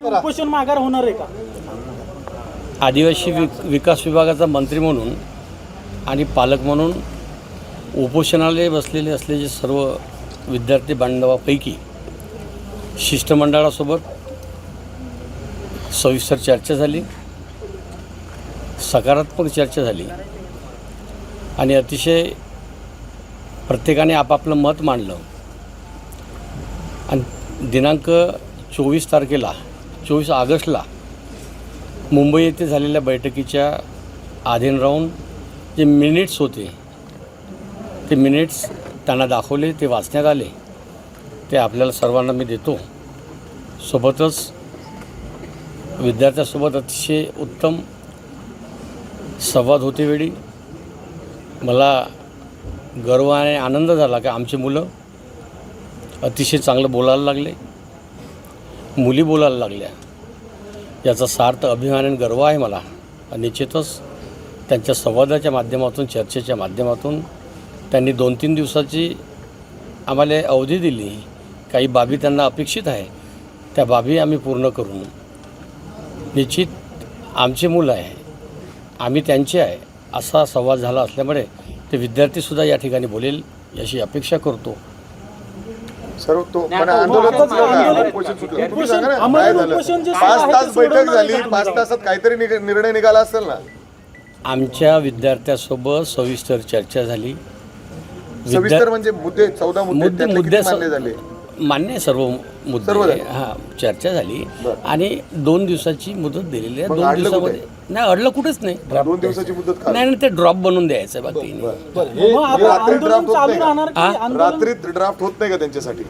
उपोषण माघार होणार आहे का? आदिवासी विकास विभागाचा मंत्री म्हणून आणि पालक म्हणून उपोषणाला बसलेले असलेले सर्व विद्यार्थी बांधवांपैकी शिष्टमंडळासोबत सविस्तर चर्चा झाली, सकारात्मक चर्चा झाली आणि अतिशय प्रत्येकाने आपापलं मत मांडलं आणि दिनांक 24 ऑगस्टला मुंबई येथे झालेल्या बैठकीच्या अधीन राहून जे मिनिट्स होते ते मिनिट्स त्यांना दाखवले, ते वाचण्यात आले, ते आपल्याला सर्वांना मी देतो. सोबतच विद्यार्थ्यांसोबत अतिशय उत्तम संवाद होतेवेळी मला गर्व आणि आनंद झाला की आमची मुलं अतिशय चांगलं बोलायला लागले, मुली बोलायला लागल्या. याचा सार्थ अभिमान आणि गर्व आहे मला. निश्चितच त्यांच्या संवादाच्या माध्यमातून, चर्चेच्या माध्यमातून त्यांनी 2-3 दिवसाची आम्हाला अवधी दिली. काही बाबी त्यांना अपेक्षित आहे, त्या बाबी आम्ही पूर्ण करून निश्चित आमचे मुलं आहे, आम्ही त्यांचे आहे असा संवाद झाला असल्यामुळे ते विद्यार्थीसुद्धा या ठिकाणी बोलेल याची अपेक्षा करतो. सर्व तो पण आंदोलन तुम्ही सांगा ना, काय झालं? 5 तास बैठक झाली, 5 तासात काहीतरी निर्णय निघाला असेल ना. आमच्या विद्यार्थ्यासोबत सविस्तर चर्चा झाली. सविस्तर म्हणजे मुद्दे 14 मुद्दे मान्य झाले. मान्य सर्व मुद्दे चर्चा झाली आणि 2 दिवसाची मुदत दिलेली आहे. 2 दिवसामध्ये नाही अडलं कुठेच नाही. 2 दिवसाची मुदत नाही ते ड्रॉप बनवून द्यायचं बाकी. रात्रीत ड्राफ्ट होत नाही का त्यांच्यासाठी?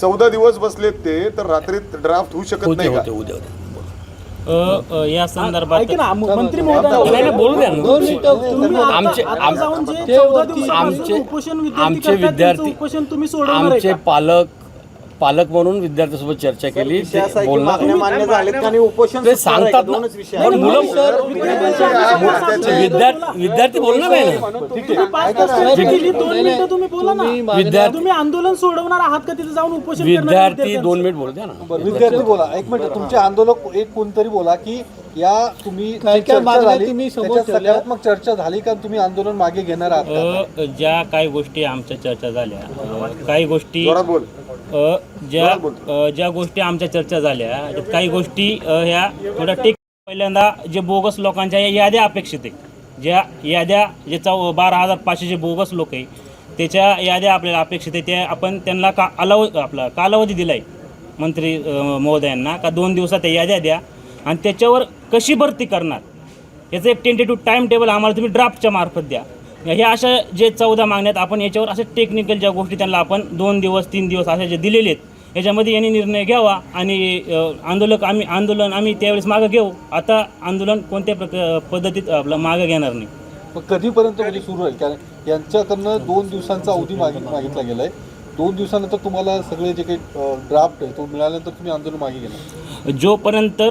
14 दिवस बसलेत ते, तर रात्रीत ड्राफ्ट होऊ शकत नाही का? उद्या या संदर्भात मंत्री महोदय बोलू द्या ना. आमचे विद्यार्थी, आमचे पालक म्हणून विद्यार्थ्यांसोबत चर्चा केली, मान्य झालेत आणि उपोषण ते सांगतात ना. पण मुलं विद्यार्थी बोलणार नाही ना. तुम्ही आंदोलन सोडवणार आहात का तिथे जाऊन उपोषण? विद्यार्थी 2 मिनिट बोलू द्या ना. विद्यार्थी बोला, 1 मिनिट. तुमचे आंदोलक एक कोणतरी बोला की या तुम्ही सकारात्मक चर्चा झाली का? तुम्ही आंदोलन मागे घेणार आहात? ज्या काही गोष्टी आमच्या चर्चा झाल्या, काही गोष्टी ज्या गोष्टी आमच्या चर्चा झाल्या, काही गोष्टी ह्या थोड्या पहिल्यांदा जे बोगस लोकांच्या याद्या अपेक्षित आहे, ज्या याद्या जे 12,500 जे बोगस लोक आहे त्याच्या याद्या आपल्याला अपेक्षित आहे, त्या आपण त्यांना कालावधी दिला आहे मंत्री महोदयांना का 2 दिवसात त्या याद्या द्या आणि त्याच्यावर कशी भरती करणार याचं एक टेंटेटिव्ह टाईम टेबल आम्हाला तुम्ही ड्राफ्टच्या मार्फत द्या. ह्या अशा जे 14 मागण्यात आपण याच्यावर असे टेक्निकल ज्या गोष्टी त्यांना आपण 2 दिवस 3 दिवस असे जे दिलेले आहेत याच्यामध्ये यांनी निर्णय घ्यावा आणि आंदोलन आम्ही त्यावेळेस मागं घेऊ. आता आंदोलन कोणत्या पद्धतीत आपलं मागं घेणार नाही. मग कधीपर्यंत म्हणजे सुरू होईल? कारण यांच्याकडनं 2 दिवसांचा अवधी मागितला गेला आहे. 2 दिवसानंतर तुम्हाला सगळे जे काही ड्राफ्ट आहे तो मिळाल्यानंतर तुम्ही आंदोलन मागे घेणार? जोपर्यंत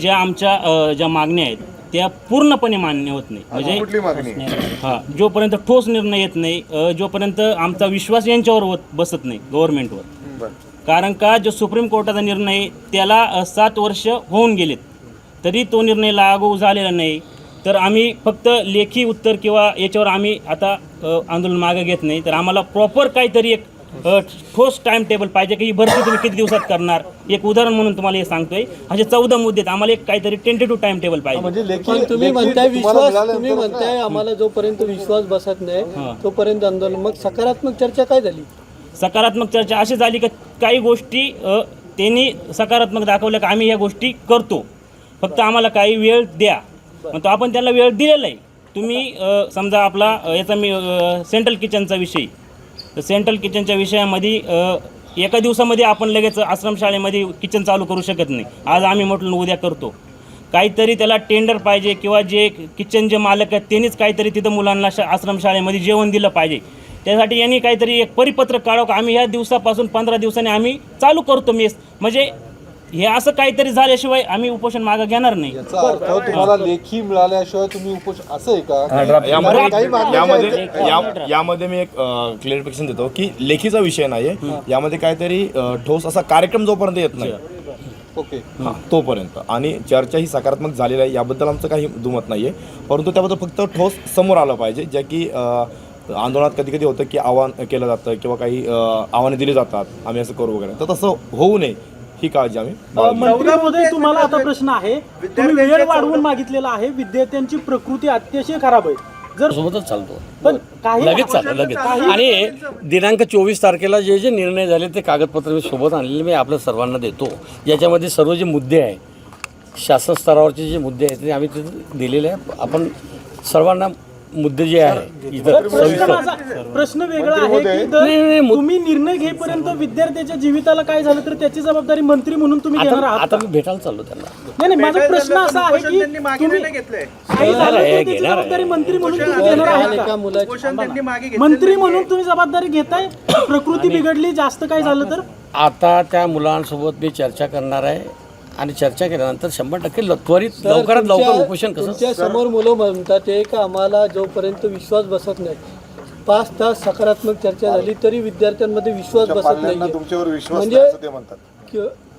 ज्या आमच्या ज्या मागण्या आहेत त्या पूर्णपणे मान्य होत नाही, म्हणजे जोपर्यंत ठोस निर्णय येत नाही, जोपर्यंत आमचा विश्वास यांच्यावर बसत नाही गव्हर्नमेंटवर. कारण का जो सुप्रीम कोर्टाचा निर्णय त्याला 7 वर्ष होऊन गेलेत तरी तो निर्णय लागू झालेला नाही, तर आम्ही फक्त लेखी उत्तर किंवा याच्यावर आम्ही आता आंदोलन मागे घेत नाही. तर आम्हाला प्रॉपर काहीतरी एक ठोस टाइम टेबल पाहिजे की ही भरती तुम्ही किती दिवसात करणार. एक उदाहरण म्हणून तुम्हाला हे सांगतोय, असे 14 मुद्दे आहेत, आम्हाला एक काहीतरी टेंटेटिव्ह टाइम टेबल पाहिजे. म्हणजे तुम्ही म्हणताय आम्हाला जोपर्यंत विश्वास बसत नाही तोपर्यंत आंदोलन. मग सकारात्मक चर्चा काय झाली? सकारात्मक चर्चा अशी झाली की काही गोष्टी त्यांनी सकारात्मक दाखवल्या की आम्ही ह्या गोष्टी करतो, फक्त आम्हाला काही वेळ द्या. मग तो आपण त्यांना वेळ दिलेला आहे. तुम्ही समजा आपला याचा मी सेंट्रल किचनचा विषय, तर सेंट्रल किचनच्या विषयामध्ये एका दिवसामध्ये आपण लगेच आश्रमशाळेमध्ये किचन चालू करू शकत नाही. आज आम्ही म्हटलं उद्या करतो. काहीतरी त्याला टेंडर पाहिजे किंवा जे किचन जे मालक आहेत त्यांनीच काहीतरी तिथं मुलांना आश्रमशाळेमध्ये जेवण दिलं पाहिजे. त्यासाठी यांनी काहीतरी एक परिपत्रक काढावं की आम्ही ह्या दिवसापासून 15 दिवसांनी आम्ही चालू करतो मेस. म्हणजे हे असं काहीतरी झाल्याशिवाय आम्ही उपोषण मागे घेणार नाही. तुम्हाला लेखी मिळाल्याशिवाय तुम्ही उपोषण असं आहे का? यामध्ये मी एक क्लिअरिफिकेशन देतो की लेखीचा विषय नाही, यामध्ये काहीतरी ठोस असा कार्यक्रम जोपर्यंत येत नाही ओके. हां तोपर्यंत. आणि चर्चा ही सकारात्मक झालेली आहे याबद्दल आमचं काही दुमत नाही आहे, परंतु त्याबद्दल फक्त ठोस समोर आलं पाहिजे, ज्या की आंदोलनात कधी कधी होतं की आव्हान केलं जातं किंवा काही आव्हाने दिली जातात, आम्ही असं करू वगैरे, तर तसं होऊ नये ही काळजी आम्ही बाळगली. मंत्री महोदय, तुम्हाला आता प्रश्न आहे, तुम्ही वेळ वाढवून मागितलेला आहे, विद्यार्थ्यांची प्रकृती अतिशय खराब आहे, जर सोबतच चालतो पण काही लगेच चालतं लगेच. आणि दिनांक 24 तारखेला जे जे निर्णय झाले ते कागदपत्र मी सोबत आणलेले मी आपल्या सर्वांना देतो. याच्यामध्ये सर्व जे मुद्दे आहे, शासन स्तरावरचे जे मुद्दे आहेत ते आम्ही तिथे दिलेले आहे. आपण सर्वांना मुद्दे जे आहे इथं सविस्तर. प्रश्न वेगळा आहे की जर तुम्ही निर्णय घेईपर्यंत विद्यार्थ्याच्या जीविताला काय झालं तर त्याची जबाबदारी मंत्री म्हणून तुम्ही घेणार आहात. आता मी भेटायला चाललो त्यांना. नाही नाही, माझा प्रश्न असा आहे की तुम्ही काही झालं तर त्याची जबाबदारी मंत्री म्हणून तुम्ही घेणार आहात का? मंत्री म्हणून तुम्ही जबाबदारी घेताय, प्रकृती बिघडली, जास्त काय झालं तर? आता त्या मुलांसोबत मी चर्चा करणार आहे आणि चर्चा केल्यानंतर 100% त्वरित लवकरात लवकर उपोषण कसं. तुमच्या समोर मुलं म्हणतात एक आम्हाला जोपर्यंत विश्वास बसत नाही, 5 तास सकारात्मक चर्चा झाली तरी विद्यार्थ्यांमध्ये विश्वास बसत पाल्यांना नाही. तुमच्यावर विश्वास म्हणजे नाही असं ते म्हणतात.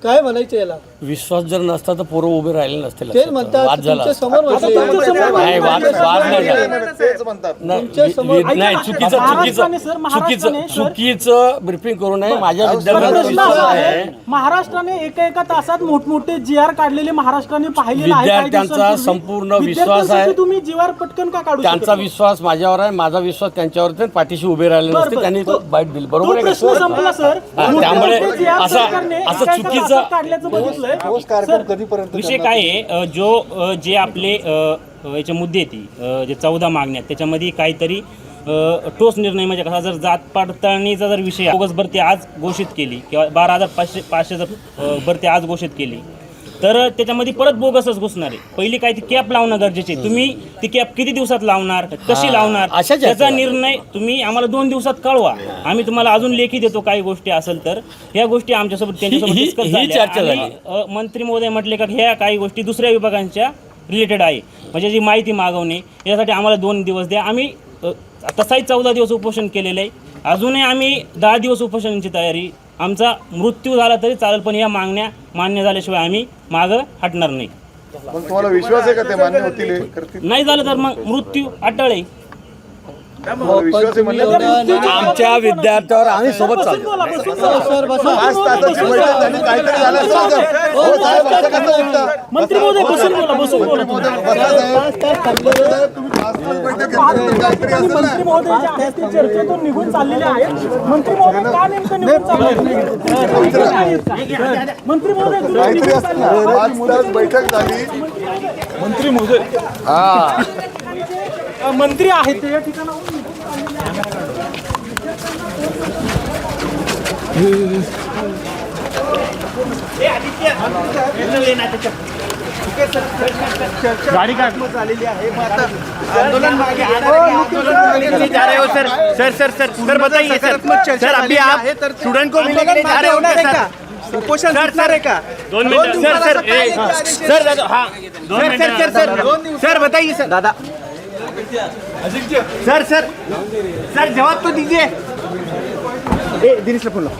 काय म्हणायचं याला? विश्वास जर नसता तर पोरं उभे राहिले नसते. तेच म्हणतात वाद झाला तुमच्या असता. समोर म्हटले. नाही वाद नाही झाला. तेच म्हणतात. नाही, तुमच्या समोर- नाही महाराष्ट्राने सर, महाराष्ट्राने सर- चुकीचं ब्रिफिंग करू नये. माझ्या विद्यार्थ्यांना प्रश्न विश्वास असा आहे. आहे, महाराष्ट्राने एका तासात मोठमोठे GR काढलेले महाराष्ट्राने पाहिलेले आहे. काही विद्यार्थ्यांचा दिवसांपूर्वी. संपूर्ण विश्वास विद्यार्थ्यांसाठी आहे. तुम्ही GR पटकन का काढू त्यांचा शकत नाही? विश्वास माझ्यावर आहे, माझा विश्वास त्यांच्यावर आहे. पाठीशी उभे राहिले बरं, नसते, बरं. त्यांनी तो बाईट दिली. तो बरोबर आहे प्रश्न का? संपला सर. त्यामुळे मोठमोठे GR असं- सरकारने असं एका चुकीचं- तासात काढल्याचं बघितलंय. ठोस कार्यक्रम कधीपर्यंत विषय करणार काय आहे, जे आपले याचे मुद्दे आहेत, जे 14 मागण्या आहेत, त्याच्यामध्ये काहीतरी ठोस निर्णय म्हणजे कसा, जर जात पडताळणीचा जर विषय बोगस भरती आज घोषित केली किंवा 12,500 जर भरती आज घोषित केली तर त्याच्यामध्ये परत बोगसच घुसणार आहे. पहिली काय ती कॅप लावणं गरजेचे आहे. तुम्ही ती कॅप किती दिवसात लावणार, कशी लावणार, अशा चर्चा त्याचा निर्णय तुम्ही आम्हाला 2 दिवसात कळवा. आम्ही तुम्हाला अजून लेखी देतो काही गोष्टी असेल तर. ह्या गोष्टी आमच्यासोबत त्यांच्यासोबत ही- डिस्कस ही झाल्या. चर्चा आणि, झाली. मंत्री महोदय म्हटले का ह्या काही गोष्टी दुसऱ्या विभागांच्या रिलेटेड आहे, म्हणजे जी माहिती मागवणे, यासाठी आम्हाला 2 दिवस द्या. आम्ही तसाही 14 दिवस उपोषण केलेलं आहे. अजूनही आम्ही 10 दिवस उपोषणाची तयारी. आमचा मृत्यू झाला तरी चालेल, पण या मागण्या मान्य झाल्याशिवाय आम्ही मागं हटणार नाही. पण तुम्हाला विश्वास आहे का ते मान्य होतील, हे करतील? नाही झालं तर मग मृत्यू अटळ आहे. तुम्हाला विश्वास आहे म्हणलं आमच्या विद्यार्थ्यावर आम्ही सोबत चालतो. बोला, बसून बोला. सर बसा. 5 तासाची बैठक झाली, काहीतरी झालं असेल तर. हो साहेब, असं कसं उठता? मंत्री महोदय बसून बोला, बसून बोला. बसा साहेब. बसा साहेब, तुम्ही 5 तास बैठक घेतली, काहीतरी असेल ना. मंत्री महोदय जे आहेत ते चर्चेतून निघून चाललेले आहेत. मंत्री महोदय का नेमकं निघून चालले? मंत्री महोदय तुम्ही काहीतरी निघून असतं ना. 5 तास बैठक झाली. मंत्री महोदय हा मंत्री आहेत ते या ठिकाणाहून निघून चाललेले गाडी काढ. आंदोलन मागे जा रहे हो सर. सर बताइए सर अभी आप स्टूडेंट को मिलने के लिए जा रहे हो सर? उपोषण सर का 2 मिनिटं. सर हाँ सर बताइए सर. दादा सर जवाब तो दीजिए. दिनेशला फोन लाव.